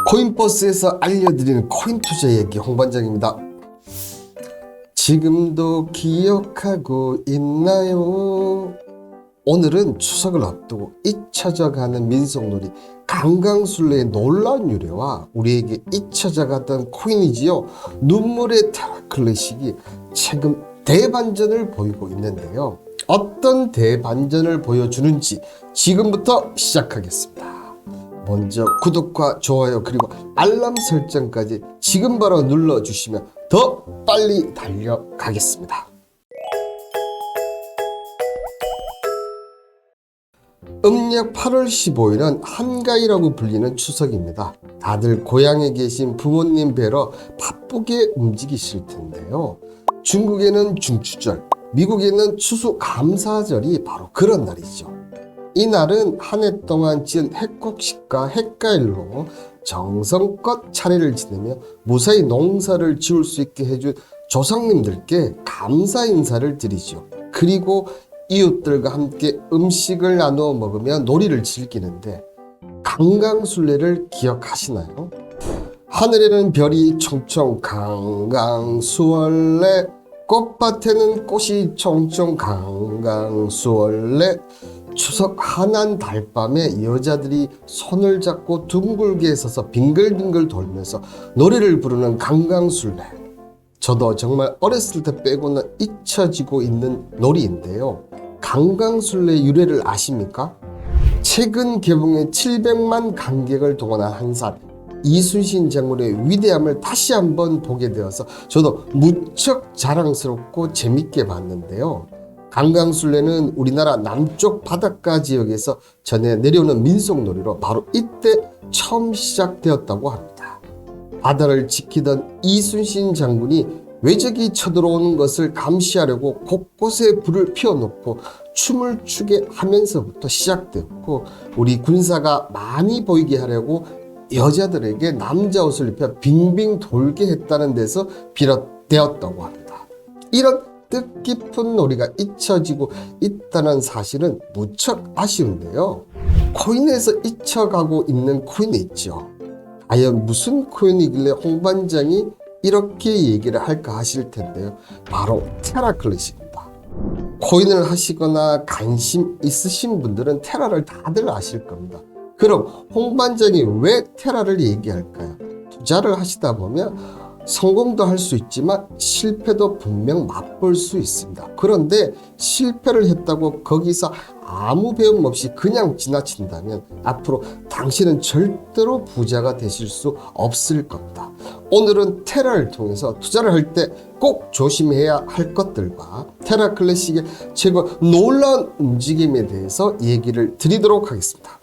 코인버스에서 알려드리는 코인 투자 얘기 홍반장입니다. 지금도 기억하고 있나요? 오늘은 추석을 앞두고 잊혀져가는 민속놀이 강강술래의 놀라운 유래와 우리에게 잊혀져가던 코인이지요. 눈물의 테라 클래식이 최근 대반전을 보이고 있는데요. 어떤 대반전을 보여주는지 지금부터 시작하겠습니다. 먼저 구독과 좋아요 그리고 알람 설정까지 지금 바로 눌러주시면 더 빨리 달려가겠습니다. 음력 8월 15일은 한가위라고 불리는 추석입니다. 다들 고향에 계신 부모님 뵈러 바쁘게 움직이실 텐데요. 중국에는 중추절, 미국에는 추수감사절이 바로 그런 날이죠. 이 날은 한 해 동안 지은 핵곡식과 핵과일로 정성껏 차례를 지내며 무사히 농사를 지을 수 있게 해준 조상님들께 감사 인사를 드리죠. 그리고 이웃들과 함께 음식을 나누어 먹으며 놀이를 즐기는데 강강술래를 기억하시나요? 하늘에는 별이 총총 강강수월래, 꽃밭에는 꽃이 총총 강강수월래. 추석 환한 달밤에 여자들이 손을 잡고 둥글게 서서 빙글빙글 돌면서 노래를 부르는 강강술래. 저도 정말 어렸을 때 빼고는 잊혀지고 있는 놀이인데요. 강강술래 유래를 아십니까? 최근 개봉해 700만 관객을 동원한 한산 이순신 장군의 위대함을 다시 한번 보게 되어서 저도 무척 자랑스럽고 재밌게 봤는데요. 강강술래는 우리나라 남쪽 바닷가 지역에서 전해 내려오는 민속놀이로 바로 이때 처음 시작되었다고 합니다. 바다를 지키던 이순신 장군이 외적이 쳐들어오는 것을 감시하려고 곳곳에 불을 피워놓고 춤을 추게 하면서부터 시작되었고, 우리 군사가 많이 보이게 하려고 여자들에게 남자 옷을 입혀 빙빙 돌게 했다는 데서 비롯되었다고 합니다. 이런 뜻깊은 놀이가 잊혀지고 있다는 사실은 무척 아쉬운데요. 코인에서 잊혀가고 있는 코인이 있죠. 과연 무슨 코인이길래 홍반장이 이렇게 얘기를 할까 하실 텐데요. 바로 테라 클래식입니다. 코인을 하시거나 관심 있으신 분들은 테라를 다들 아실 겁니다. 그럼 홍반장이 왜 테라를 얘기할까요? 투자를 하시다 보면 성공도 할 수 있지만 실패도 분명 맛볼 수 있습니다. 그런데 실패를 했다고 거기서 아무 배움 없이 그냥 지나친다면 앞으로 당신은 절대로 부자가 되실 수 없을 겁니다. 오늘은 테라를 통해서 투자를 할 때 꼭 조심해야 할 것들과 테라 클래식의 최고 놀라운 움직임에 대해서 얘기를 드리도록 하겠습니다.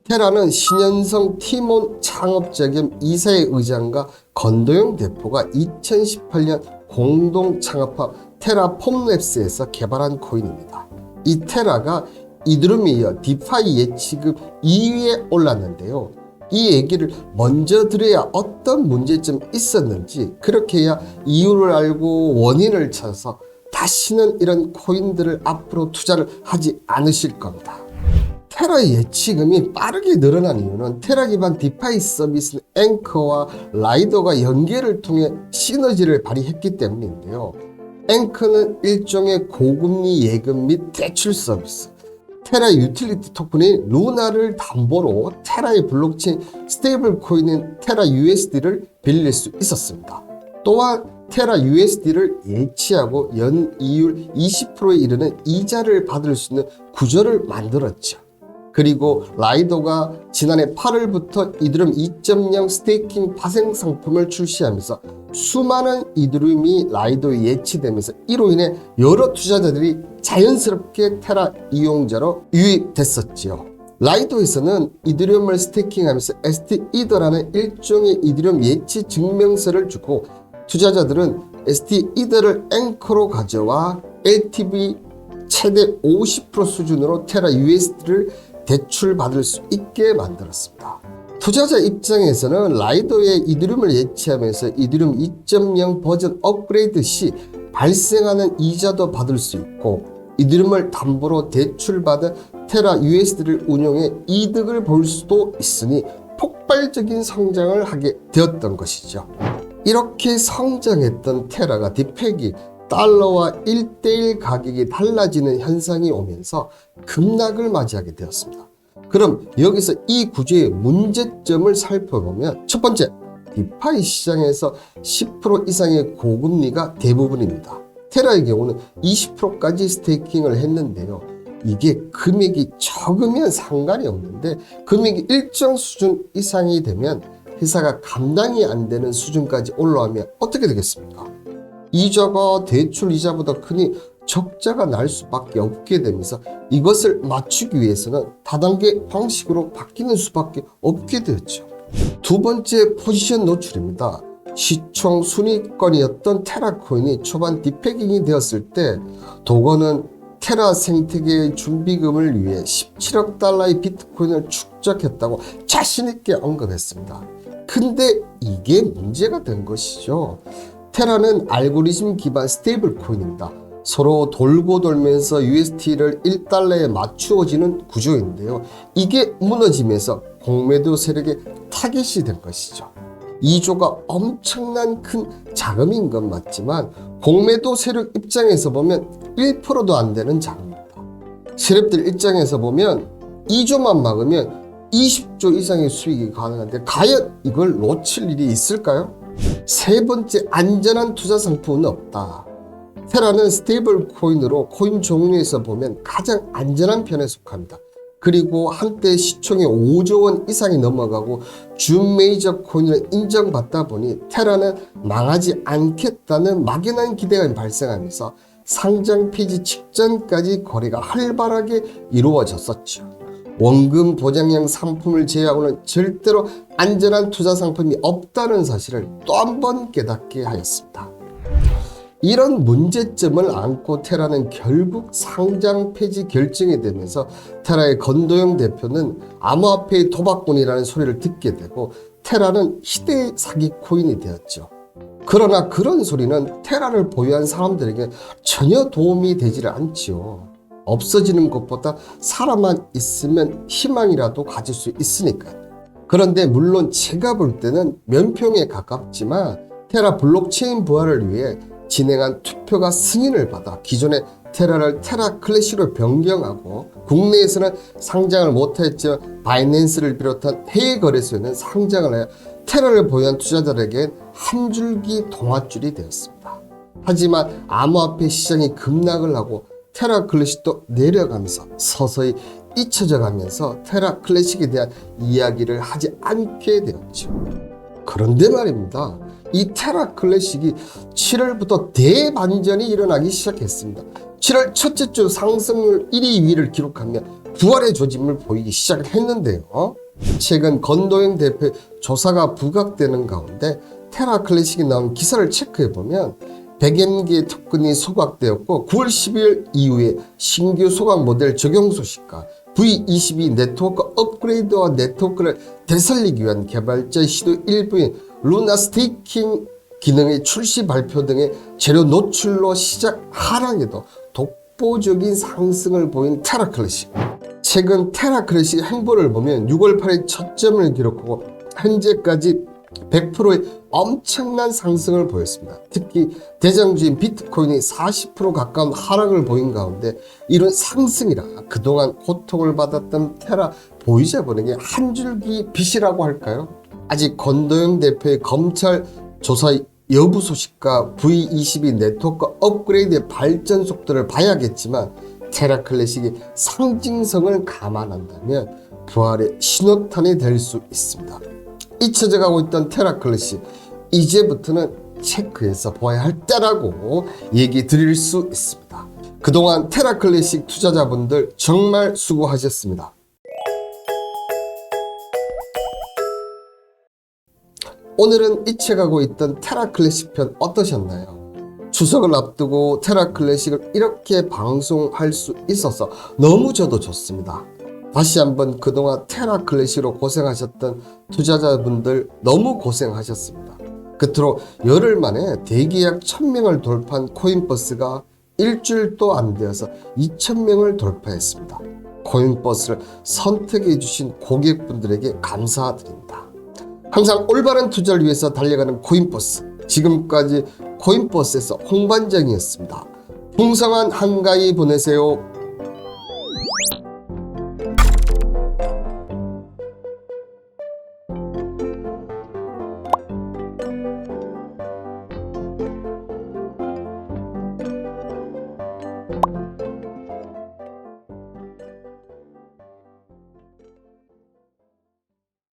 테라는 신현성 티몬 창업자 겸 이사의 의장과 건도영 대표가 2018년 공동 창업한 테라 폼랩스에서 개발한 코인입니다. 이 테라가 이더리움에 이어 디파이 예치급 2위에 올랐는데요. 이 얘기를 먼저 드려야 어떤 문제점이 있었는지, 그렇게 해야 이유를 알고 원인을 찾아서 다시는 이런 코인들을 앞으로 투자를 하지 않으실 겁니다. 테라의 예치금이 빠르게 늘어난 이유는 테라 기반 디파이 서비스는 앵커와 라이더가 연계를 통해 시너지를 발휘했기 때문인데요. 앵커는 일종의 고금리 예금 및 대출 서비스, 테라 유틸리티 토큰인 루나를 담보로 테라의 블록체인 스테이블 코인인 테라 USD를 빌릴 수 있었습니다. 또한 테라 USD를 예치하고 연 이율 20%에 이르는 이자를 받을 수 있는 구조를 만들었죠. 그리고 라이더가 지난해 8월부터 이더리움 2.0 스테이킹 파생 상품을 출시하면서 수많은 이더리움이 라이더에 예치되면서 이로 인해 여러 투자자들이 자연스럽게 테라 이용자로 유입됐었지요. 라이더에서는 이더리움을 스테이킹하면서 ST 이더라는 일종의 이더리움 예치 증명서를 주고 투자자들은 ST 이더를 앵커로 가져와 LTV 최대 50% 수준으로 테라 USD를 대출받을 수 있게 만들었습니다. 투자자 입장에서는 라이더의 이더리움을 예치하면서 이더리움 2.0 버전 업그레이드 시 발생하는 이자도 받을 수 있고 이드림을 담보로 대출받은 테라 USD를 운용해 이득을 볼 수도 있으니 폭발적인 성장을 하게 되었던 것이죠. 이렇게 성장했던 테라가 디펙이 달러와 1:1 가격이 달라지는 현상이 오면서 급락을 맞이하게 되었습니다. 그럼 여기서 이 구조의 문제점을 살펴보면 첫 번째, 디파이 시장에서 10% 이상의 고금리가 대부분입니다. 테라의 경우는 20%까지 스테이킹을 했는데요. 이게 금액이 적으면 상관이 없는데 금액이 일정 수준 이상이 되면 회사가 감당이 안 되는 수준까지 올라오면 어떻게 되겠습니까? 이자가 대출 이자보다 크니 적자가 날 수밖에 없게 되면서 이것을 맞추기 위해서는 다단계 방식으로 바뀌는 수밖에 없게 되었죠. 두 번째, 포지션 노출입니다. 시총 순위권이었던 테라 코인이 초반 디패깅이 되었을 때 도건은 테라 생태계의 준비금을 위해 17억 달러의 비트코인을 축적했다고 자신있게 언급했습니다. 근데 이게 문제가 된 것이죠. 테라는 알고리즘 기반 스테이블 코인입니다. 서로 돌고 돌면서 USD를 1달러에 맞추어지는 구조인데요. 이게 무너지면서 공매도 세력의 타겟이 된 것이죠. 2조가 엄청난 큰 자금인 건 맞지만 공매도 세력 입장에서 보면 1%도 안 되는 자금입니다. 세력들 입장에서 보면 2조만 막으면 20조 이상의 수익이 가능한데 과연 이걸 놓칠 일이 있을까요? 세 번째, 안전한 투자 상품은 없다. 테라는 스테이블 코인으로 코인 종류에서 보면 가장 안전한 편에 속합니다. 그리고 한때 시총이 5조 원 이상이 넘어가고 준 메이저 코인을 인정받다 보니 테라는 망하지 않겠다는 막연한 기대감이 발생하면서 상장 폐지 직전까지 거래가 활발하게 이루어졌었죠. 원금 보장형 상품을 제외하고는 절대로 안전한 투자 상품이 없다는 사실을 또 한 번 깨닫게 하였습니다. 이런 문제점을 안고 테라는 결국 상장 폐지 결정이 되면서 테라의 건도영 대표는 암호화폐의 도박꾼이라는 소리를 듣게 되고 테라는 희대의 사기 코인이 되었죠. 그러나 그런 소리는 테라를 보유한 사람들에게 전혀 도움이 되지를 않지요. 없어지는 것보다 살아만 있으면 희망이라도 가질 수 있으니까요. 그런데 물론 제가 볼 때는 면평에 가깝지만 테라 블록체인 부활을 위해 진행한 투표가 승인을 받아 기존의 테라를 테라 클래식으로 변경하고 국내에서는 상장을 못했지만 바이낸스를 비롯한 해외 거래소에는 상장을 하여 테라를 보유한 투자자들에겐 한 줄기 동아줄이 되었습니다. 하지만 암호화폐 시장이 급락을 하고 테라 클래식도 내려가면서 서서히 잊혀져 가면서 테라 클래식에 대한 이야기를 하지 않게 되었죠. 그런데 말입니다. 이 테라 클래식이 7월부터 대반전이 일어나기 시작했습니다. 7월 첫째 주 상승률 1위 2위를 기록하며 부활의 조짐을 보이기 시작했는데요. 최근 건도영 대표의 조사가 부각되는 가운데 테라 클래식이 나온 기사를 체크해보면 100여 개의 토큰이 소각되었고 9월 12일 이후에 신규 소각 모델 적용 소식과 V22 네트워크 업그레이드와 네트워크를 되살리기 위한 개발자 시도 일부인 루나 스테이킹 기능의 출시 발표 등의 재료 노출로 시작 하락에도 독보적인 상승을 보인 테라 클래식. 최근 테라 클래식 행보를 보면 6월 8일 첫 점을 기록하고 현재까지 100%의 엄청난 상승을 보였습니다. 특히 대장주인 비트코인이 40% 가까운 하락을 보인 가운데 이런 상승이라 그동안 고통을 받았던 테라 보유자분에게 한 줄기 빛이라고 할까요? 아직 건도영 대표의 검찰 조사 여부 소식과 V22 네트워크 업그레이드의 발전 속도를 봐야겠지만 테라 클래식이 상징성을 감안한다면 부활의 신호탄이 될 수 있습니다. 잊혀져 가고 있던 테라 클래식, 이제부터는 체크해서 보아야 할 때라고 얘기 드릴 수 있습니다. 그동안 테라 클래식 투자자분들 정말 수고하셨습니다. 오늘은 잊혀가고 있던 테라 클래식 편 어떠셨나요? 추석을 앞두고 테라 클래식을 이렇게 방송할 수 있어서 너무 저도 좋습니다. 다시 한번 그동안 테라 클래식으로 고생하셨던 투자자분들 너무 고생하셨습니다. 끝으로 열흘 만에 대기약 1000명을 돌파한 코인버스가 일주일도 안 되어서 2,000명을 돌파했습니다. 코인버스를 선택해 주신 고객분들에게 감사드립니다. 항상 올바른 투자를 위해서 달려가는 코인버스, 지금까지 코인버스에서 홍반장이었습니다. 풍성한 한가위 보내세요.